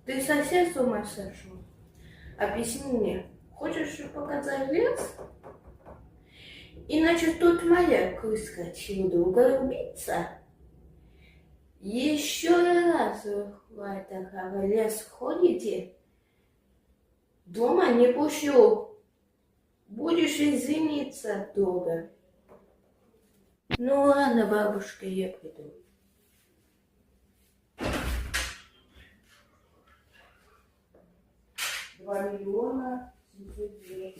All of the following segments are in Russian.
Ты совсем с ума сошел? Объясни мне, хочешь показать лес? Иначе тут маяк выскочил, друга убийца. Еще раз в в лес ходите, дома не пущу. Будешь извиниться долго. Ну ладно, бабушка, я приду. 2 миллиона 700 000.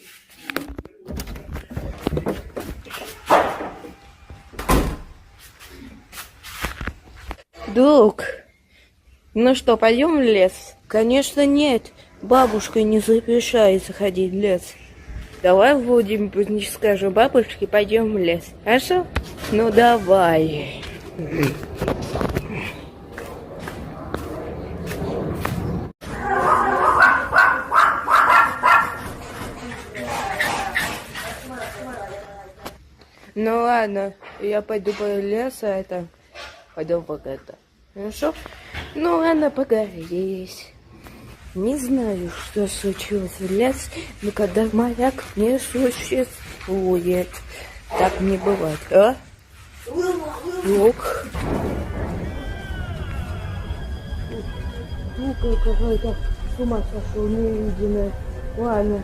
Друг, ну что, пойдем в лес? Конечно, нет. Бабушка не запрещает заходить в лес. Давай, Владимир, скажем бабушке, пойдем в лес. Хорошо? Ну давай. Ну ладно, я пойду по лесу, пойду пока это. Хорошо? Ну ладно, поговорись. Не знаю, что случилось в лес, но когда маяк не существует. Так не бывает, а? Лук. Ну-ка, какой-то с ума сошел, невидимый. Ладно,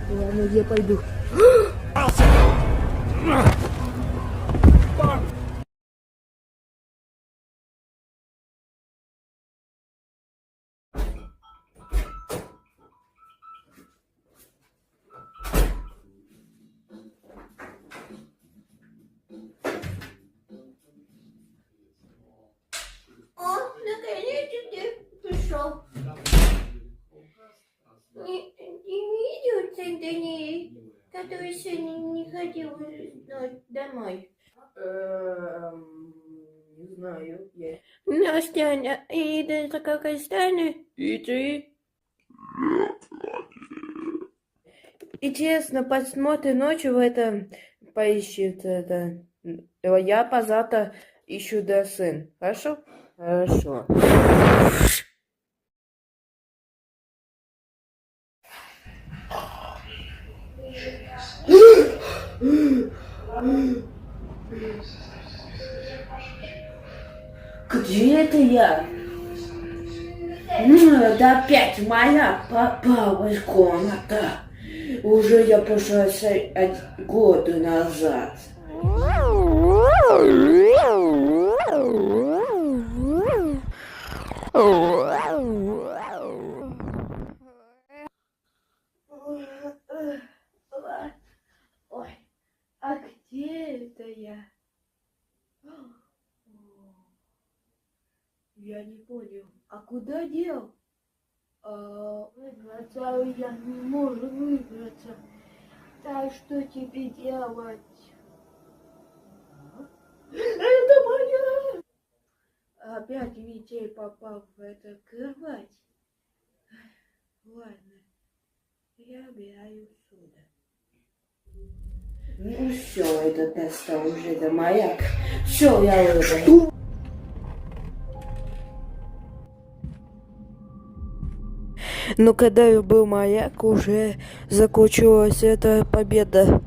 я пойду. О, наконец-то ты пришел. Не видел Центаней, который сегодня не ходил домой? Не знаю. Настя, и ты такая Костяна? И ты? Интересно, посмотрим ночью в это поищет это. Я позавтра ищу до сын. Хорошо? Хорошо. Где это я? Да опять моя попалась комната. Уже я пошла года назад. Ой, а где это я? Я не понял. А куда дел? Выбраться я не могу выбраться. Так что тебе делать? Это моя! Опять Витей попал в эту кровать. Ладно, я убираю сюда. Ну все, это достал уже до маяк. Все, я выбрал. Но когда был маяк, уже закончилась эта победа.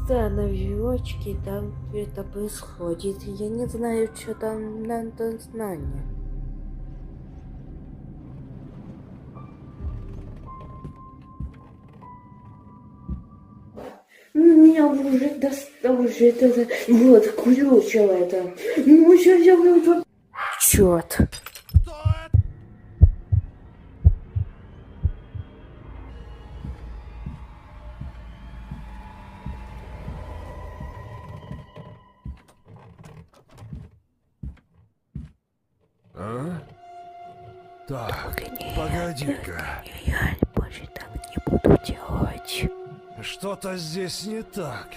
Странно, вьючки, там это происходит. Я не знаю, что там надо знание. Меня уже достал уже это. Вот, ключило это. Ну, сейчас я буду. Черт. А? Так, погоди-ка. Я больше так не буду делать. Что-то здесь не так.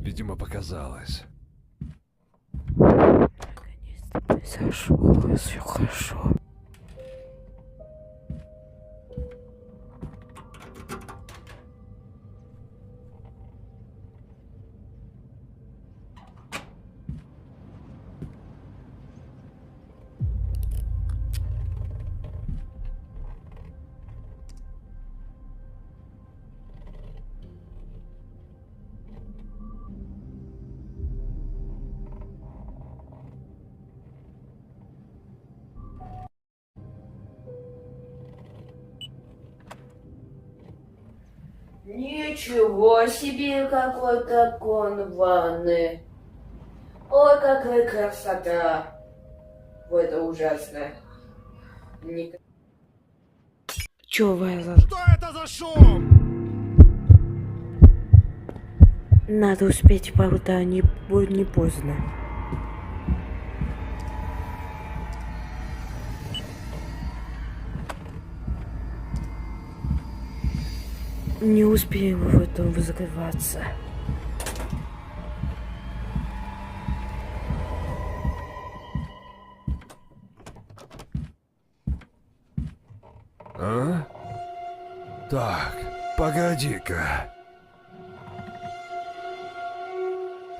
Видимо, показалось. Наконец-то произошло, все хорошо. Ничего себе, какой такой ванны. Ой, какая красота. Ой, это ужасно. Чё, Вайла? Что это за шум? Надо успеть, пока не будет не поздно. Не успеем в этом закрываться. А? Так, погоди-ка.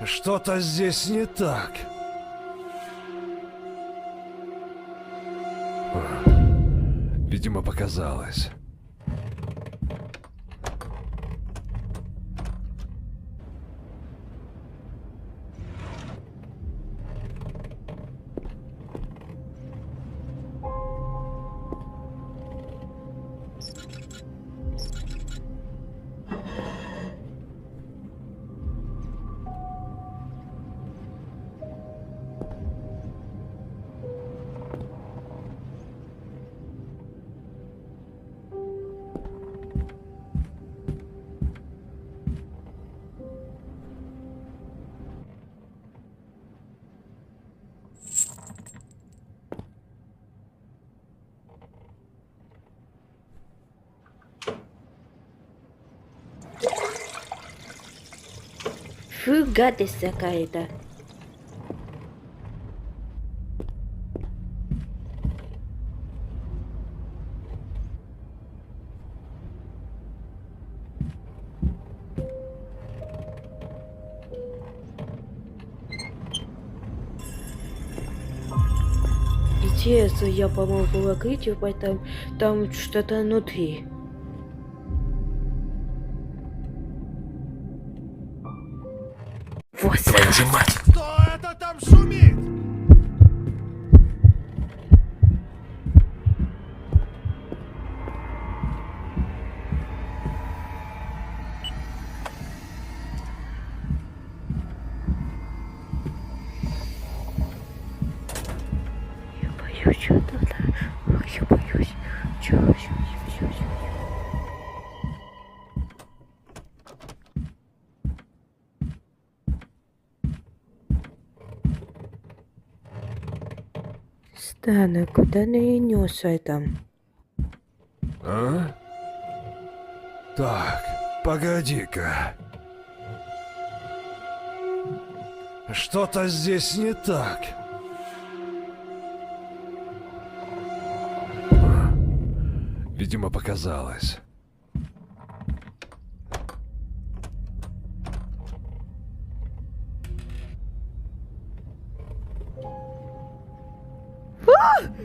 Что-то здесь не так. Видимо, показалось. Фу, гадость какая-то. Интересно, я помогу открыть, поэтому там что-то внутри. Вот твою же мать! Кто это там шумит? Я боюсь что-то. Я боюсь. Чего? Стана, куда нанесся там? А? Так, погоди-ка. Что-то здесь не так. Видимо, показалось.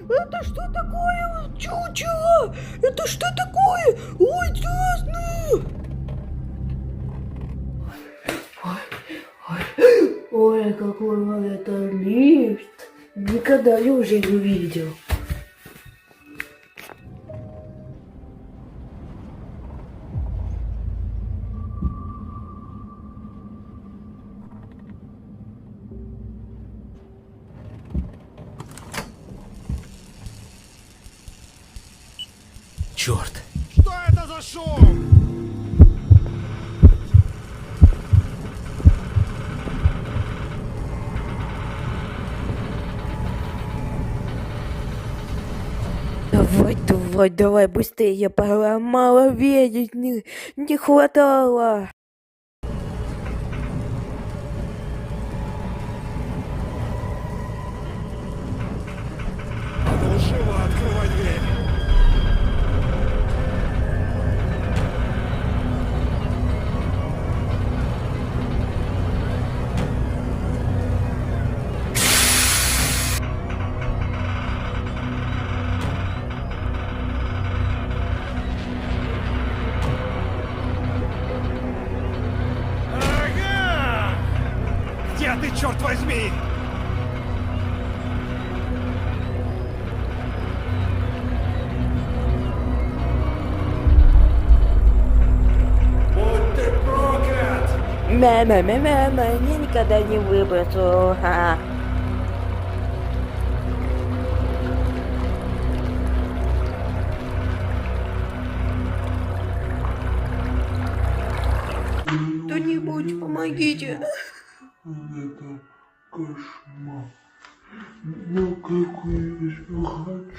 Это что такое? Чего? Это что такое? Ой, ужасно! Ой, какой это лифт! Никогда я уже не видел. Черт! Что это за шум? Давай, быстрее, пора, мало видеть, не хватало. Эй! Будь ты проклят! Мама, я никогда не выбросу. Ха. Кто-нибудь, помогите. Это кошмар. Ну какой еще хочу.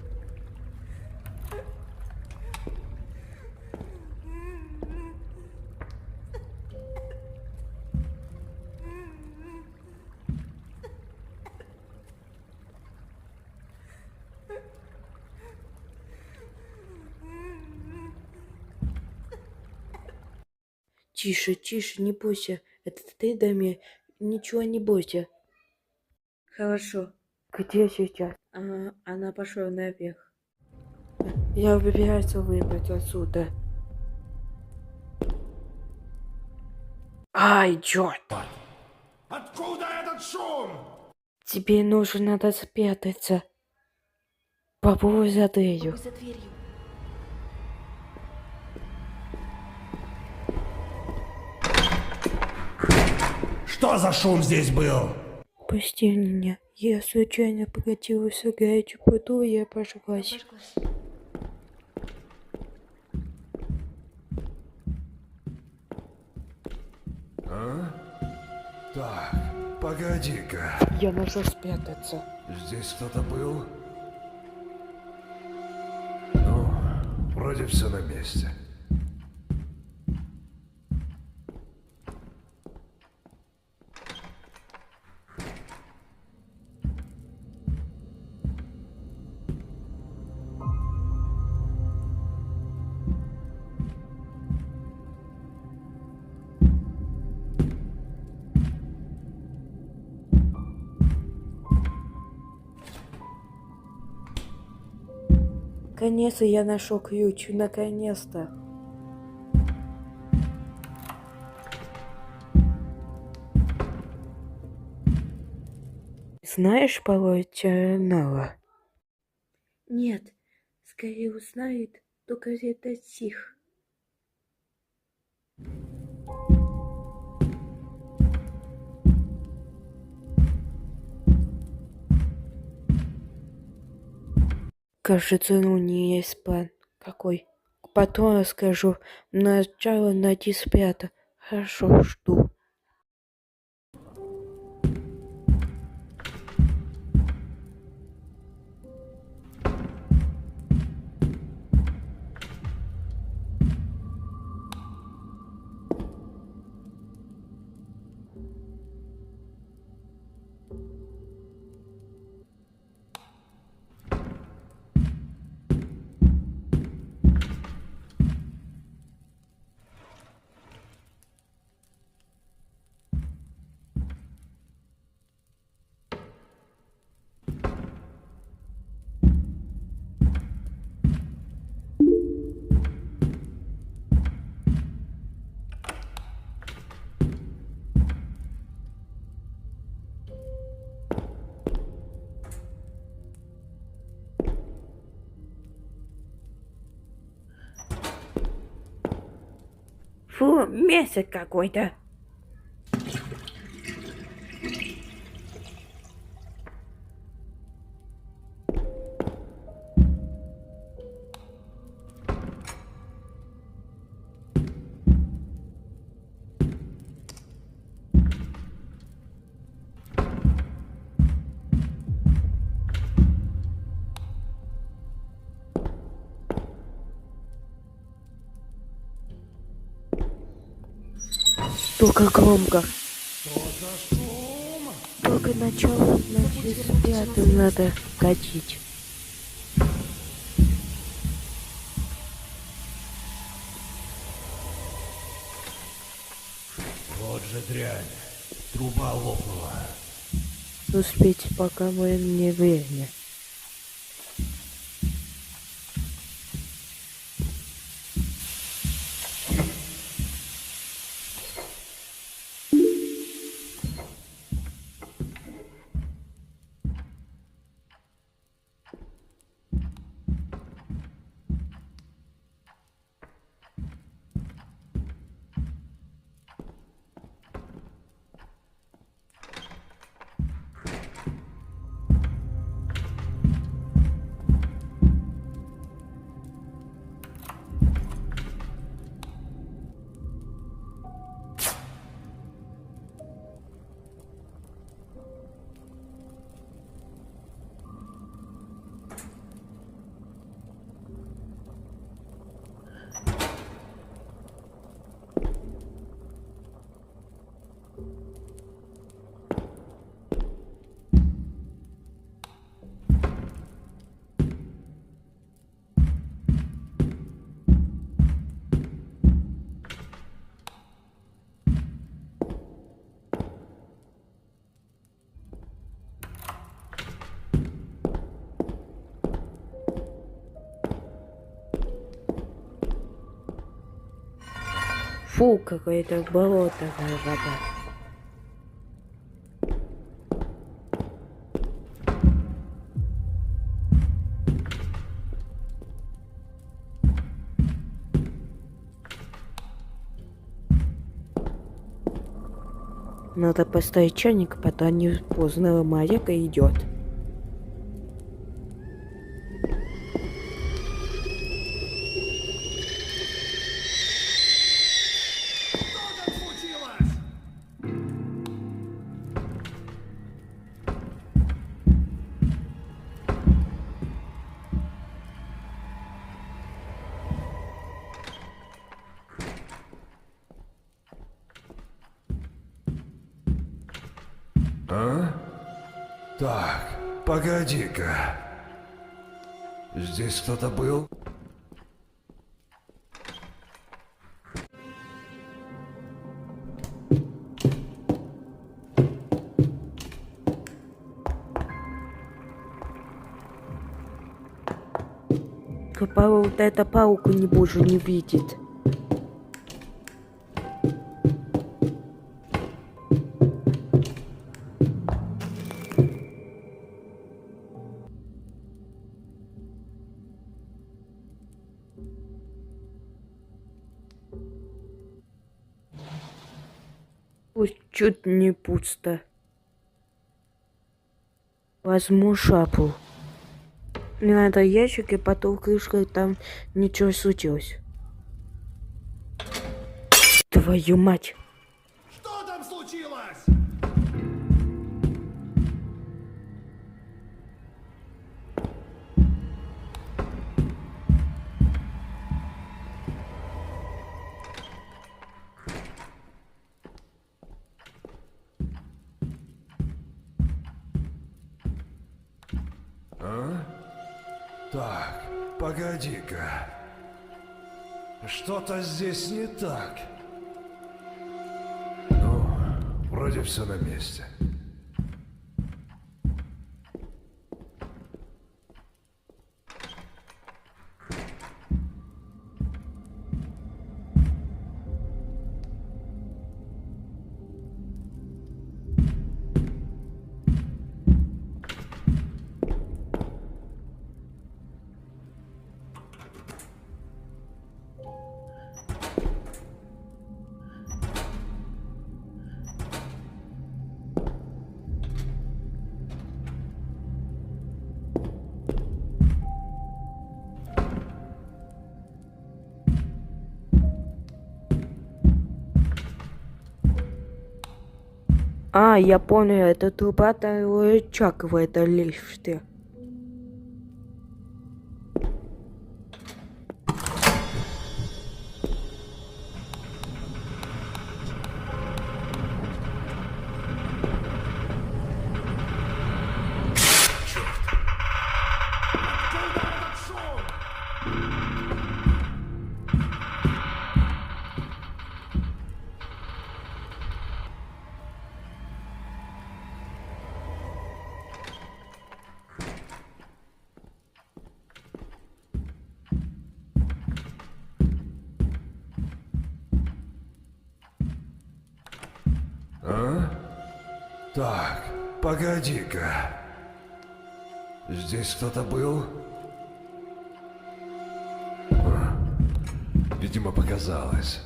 Тише, тише, не бойся. Это ты, Дамир. Ничего не бойся. Хорошо. Где сейчас? Она пошла наверх. Я выбираюсь выбрать отсюда. Ай, черт! Откуда этот шум? Тебе надо спрятаться. Попробуй за дверью. Что за шум здесь был? Пусти меня. Я случайно прокатилась в горячую воду, и я пожглась. А? Так, погоди-ка. Я нашел спрятаться. Здесь кто-то был? Ну, вроде все на месте. Наконец-то я нашел ключ. Наконец-то. Знаешь пароль терминала? Нет. Скорее узнает только это тихо. Кажется, у нее есть план. Какой? Потом расскажу. Начало найти спрятать. Хорошо, жду. Фу, месяц какой-то. Только громко. Что за шум? Только начало, значит, спрятать надо катить. Вот же дрянь. Труба лопнула. Успеть, пока не время. Фу, какое-то болото вода. Надо поставить чайник, пока не поздно маяка идет. А? Так, погоди-ка. Здесь кто-то был? Копала вот эта палку не боже не видит. Пусть чуть не пусто. Возьму шапу. На это ящик и потом крышкой там ничего случилось. Твою мать! Что там случилось? А? Так, погоди-ка. Что-то здесь не так. Ну, вроде все на месте. А, я понял, это труба рычаг в этом лифте. А? Так, погоди-ка. Здесь кто-то был? А, видимо, показалось.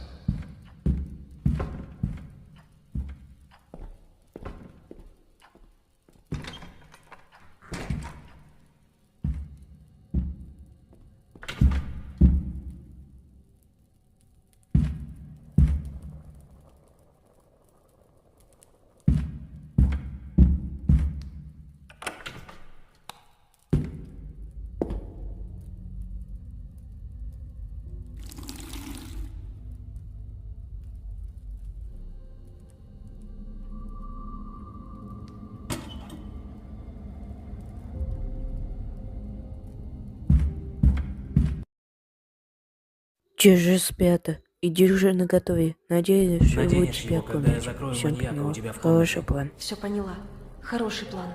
Держи спята и держи наготове. Надеюсь, что его Наденешь тебя его, когда я кормить. закрою Всё маньяка у поняла. тебя в комнате. Хороший план. Все поняла. Хороший план.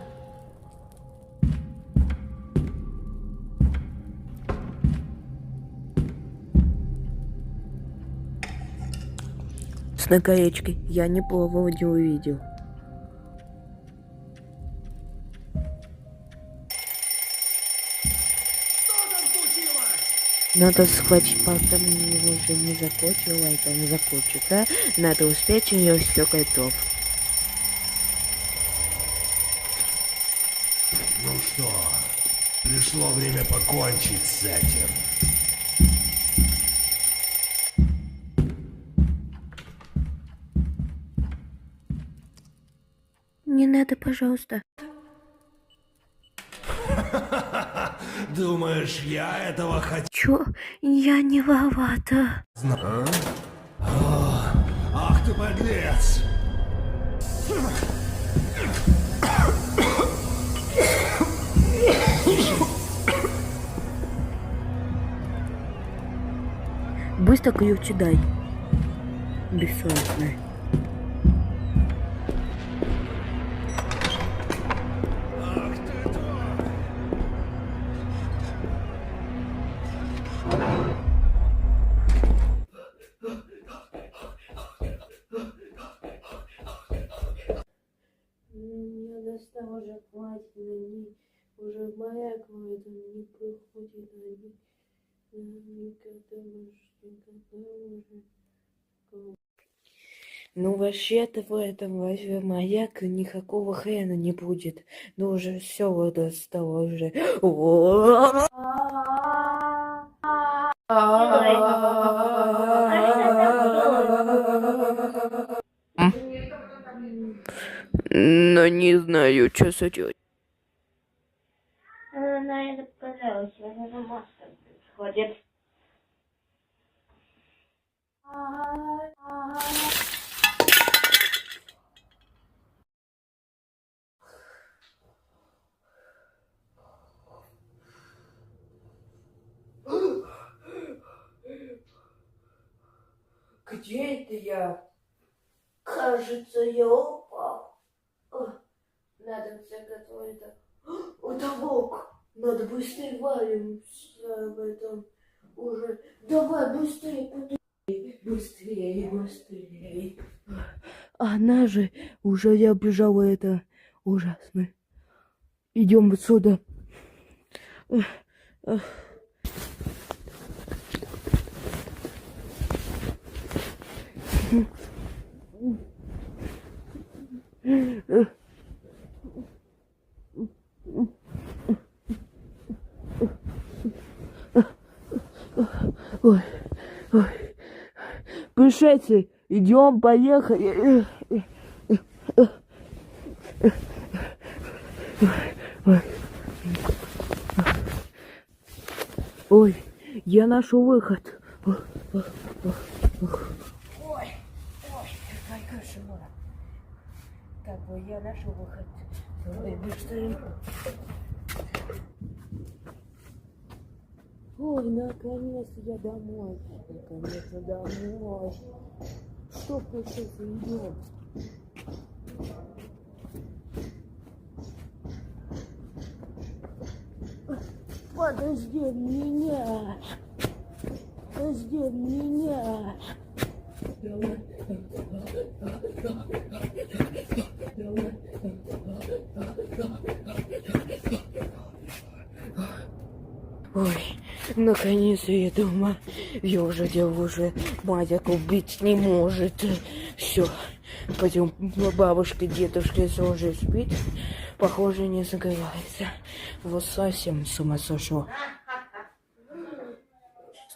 с наклеечкой. Я не пробовал, не увидел. Надо схватить, пока его уже не закончила, это не закончится. Надо успеть, у нее все готов. Ну что, пришло время покончить с этим. Не надо, пожалуйста. Думаешь, я этого хотел? Чё? Я не виновата. Ах ты подлец! Быстро ключи дай. Бессовестная. Я достала уже хватит, они уже моя какая-то не приходит, они никогда больше, никогда уже. Ну вообще-то в этом возьме маяк никакого хрена не будет. Ну уже все вот достало уже. Но не знаю, что с этим. Она это показалось, она маска сходит. Где это я? Кажется, я упал. Надо взять это. Утолок. Надо быстрее валим в этом уже. Давай быстрее, быстрее, быстрее. Она же уже я бежала, это ужасно. Идем отсюда. Ой, ой. Пришельцы, идем, поехали. Ой, я нашел выход. Ой, какая кошмар. Так, я нашел выход. Давай быстрее. Ой, наконец-то я домой. Наконец-то домой. Что получается, идем? Подожди меня. Подожди меня. Давай. Ой, наконец-то я дома. Я уже делаю, уже Мадяк убить не может. Все, пойдем, бабушка, дедушка уже спит. Похоже, не загорается. Вот совсем с ума сошел.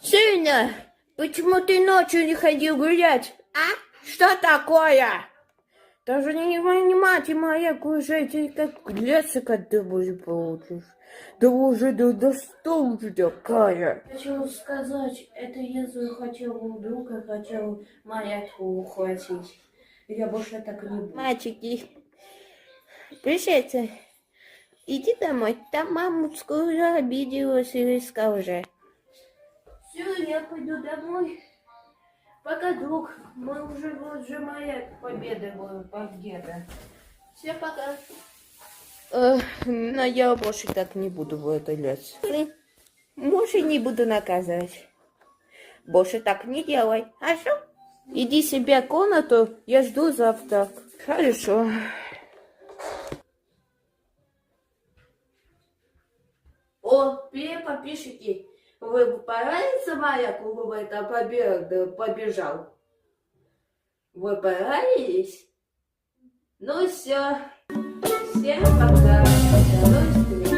Сыня, почему ты ночью не ходил гулять? А? Что такое? Даже не понимать, моя кушайте, как леса, когда будешь получишь. Да уже до что уже такая? Хочу сказать, это я захотела у друга, хотела монетку ухватить. Я больше так не буду. Мальчики, пришельцы, иди домой. Там мамочка уже обиделась и риска уже. Все, я пойду домой. Пока, друг. Мы уже, вот же моя победа была где-то. Все, пока. Но я больше так не буду в это лезть. Больше не буду наказывать. Больше так не делай. Хорошо? Иди себе в комнату, я жду завтрак. Хорошо. О, привет, подписчики. Вы понравится моя это побежал? Вы понравились? Ну все. Всем пока. До новых встреч.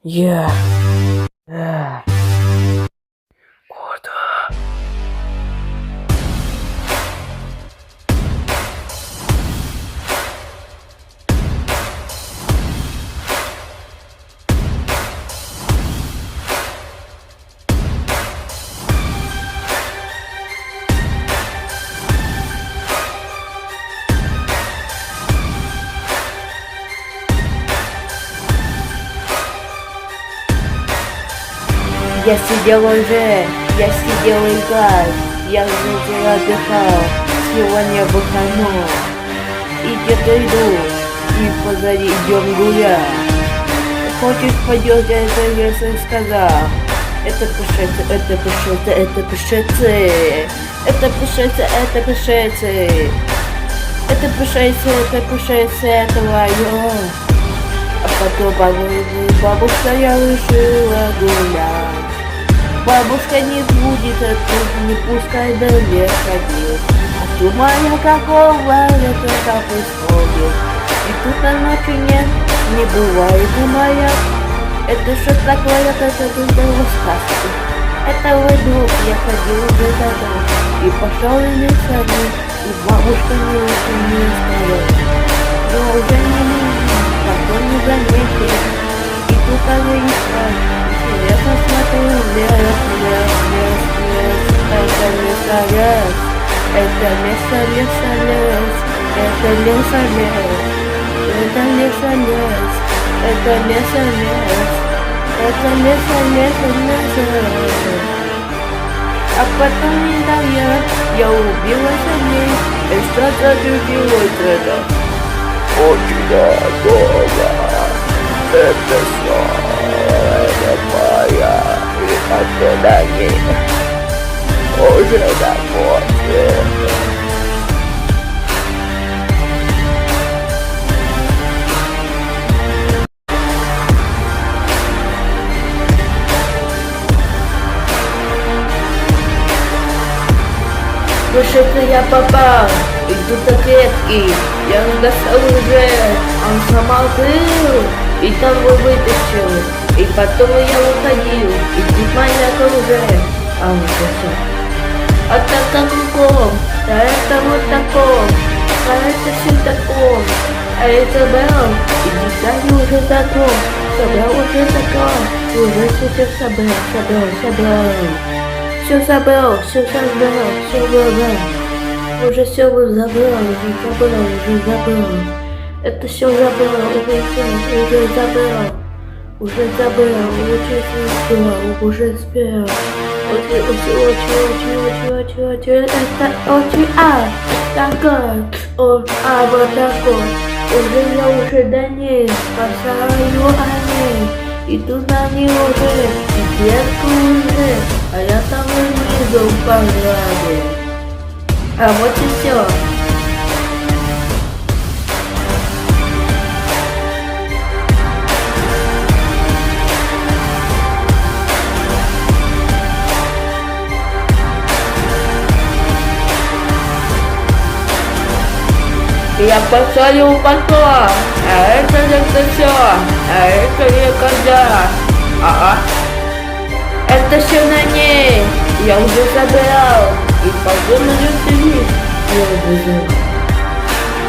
Я. Куда? Я сидел уже, я сидел играл, я уже отдыхал, сегодня выходной. И где-то иду, и позади идем гулять. Хочешь пойдешь, я это сказал. Это пушится, это пушится, это пушится. Это пушится, это пушится. Это пушится, это пушится, это мое. А потом бабушка я решила гулять. Бабушка не будет, оттуда не пускай до лес ходил. А tu моя какого это так происходит. И тут на ночи нет, не бывает у моя. Это что такое, это было сказки. Это мой друг, я ходил уже домой. И пошел и лесами, и бабушка не сказала. Но уже не видно, как он не заметил. И тут она и спала. Я посмотрел вверх, это лес, это лес, это лес, это лес, это лес, это лес. А потом я убилась от ней, и что-то любилось это. Очень долго, это все. Моя и ожидание уже домой. Слушай, я попал, иду так редкий, я достал уже, он самоукрыл, и там его вытащил. И потом я уходил, и тут моя уже, а вот все. А так как кругом, а это вот таком, а это все таком, а это был, и детали уже таком, собрал уже таком, уже все собрал. Все забрал, уже все забрал. Это все забрал, уже забрал. Уже спел. Очень, это очень, вот такой. Уже до ней спасаю они. И тут они уже, и детку уже, а я там внизу погладил. А вот и все. Я посолил потом, а это все, а это я когда. Это все на ней, я уже забирал. И пойдем на веселить.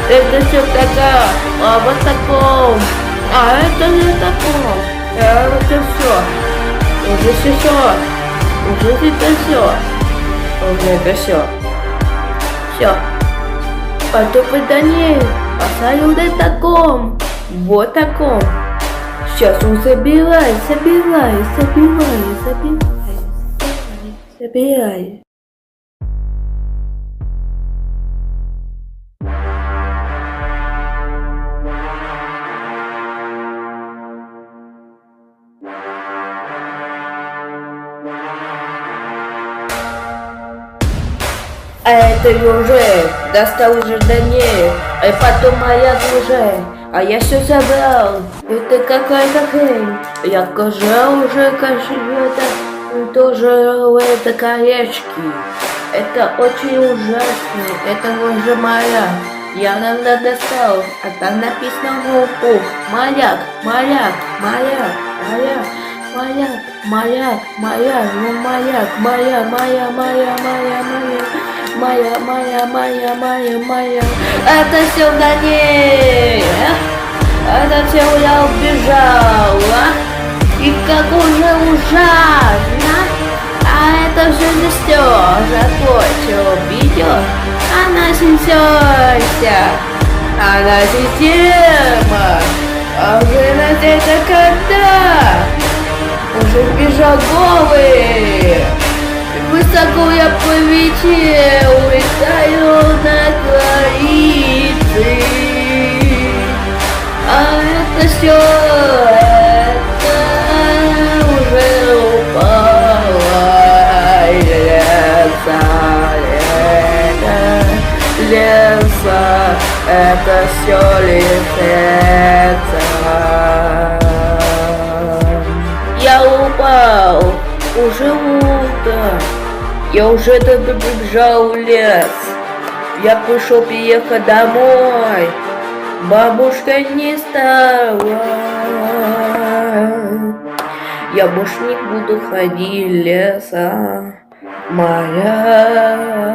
Это все такая, а вот таком, а это не таком, а это все. Уже все. Уже это все. Уже это все. Все. Потом Даниэль поставил на таком. Вот таком. Сейчас он собирай. А это уже достал уже Даниэль, а потом моя уже. А я все забрал. Это какая-то хрень. Я сказал уже, кошелек, тоже это колечки. Это очень ужасно. Это уже маяк. Я иногда достал, а там написано «Волков». Маяк. Ну маяк. Это все Даниэль. Это все я убежал. И как уже ужасно. А это все не все. Закончил видео. Она сенсация. Она система. А уже на это когда? Уже бежал голый. Высоко я полетел, летаю на границе. А это все, это уже упало. Леса, это все летится. Я упал, уже утро. Я уже добежал в лес. Я пришел приехать домой. Бабушка не стала. Я больше не буду ходить в лес. Моя.